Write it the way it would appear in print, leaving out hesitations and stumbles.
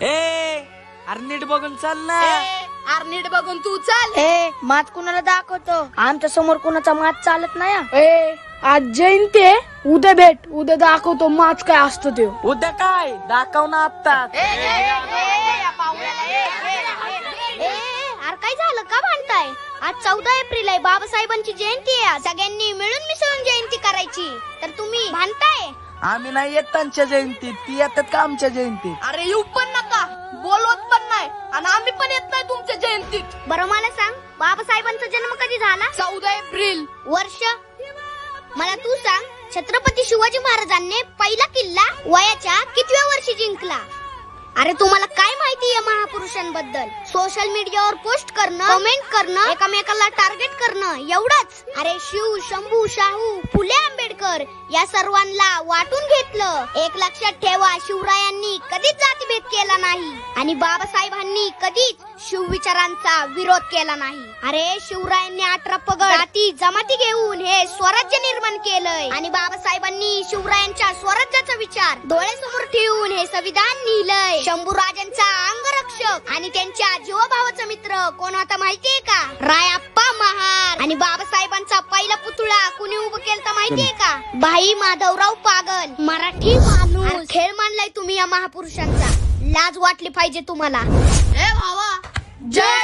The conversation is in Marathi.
ए अरे नीट बघून चाल ना. अरे नीट बघून तू चाल. मात कुणाला दाखवतो? आमच्या समोर कुणाचा मात चालत नाही. आज जयंती आहे, उद्या भेट, उद्या दाखवतो माच काय असतो ते. उद्या काय दाखव ना आता. अरे काय झालं, का भांडताय? आज 14 एप्रिल आहे, बाबासाहेबांची जयंती आहे. सगळ्यांनी मिळून मिसळून जयंती करायची, तर तुम्ही भांडताय? आम्ही नाही येत त्यांच्या जयंतीत, ती येतात का आमच्या जयंतीत? अरे येऊ पण नका, बोलवत पण नाही, आणि आम्ही पण येत नाही तुमच्या जयंतीत. बरं मला सांग, बाबासाहेबांचा जन्म कधी झाला? 14 एप्रिल. वर्ष? मला तू सांग, छत्रपती शिवाजी महाराजांनी पहिला किल्ला वयाच्या कितव्या वर्षी जिंकला? अरे तुम्हाला काय माहिती या महापुरुषांबद्दल? सोशल मीडियावर पोस्ट करणं, कमेंट करणं, एकमेकाला टार्गेट करणं, एवढंच. अरे शिव, शंभू, शाहू, फुले, आंबेडकर या सर्वांना वाटून घेतलं. एक लक्षात ठेवा, शिवरायांनी कधीच जातीभेद केला नाही आणि बाबासाहेबांनी कधीच शिवविचारांचा विरोध केला नाही. अरे शिवरायांनी 18 पगड जाती जमाती घेऊन हे स्वराज्य निर्माण केलंय आणि बाबासाहेबांनी शिवरायांच्या स्वराज्याचा विचार डोळ्यासमोर ठेवून हे संविधान लिहिलंय. शंभूराजांचा अंगरक्षक आणि त्यांच्या जीवभावाचा मित्र कोण होता माहितीये का? रायाप्पा महार. आणि बाबासाहेबांचा पहिला पुतळा कुणी उभं केलता माहितीये का? भाई माधवराव पागल. मराठी माणूस. खेळ मानलाय तुम्ही या महापुरुषांचा. लाज वाटली पाहिजे तुम्हाला. ए भावा, जय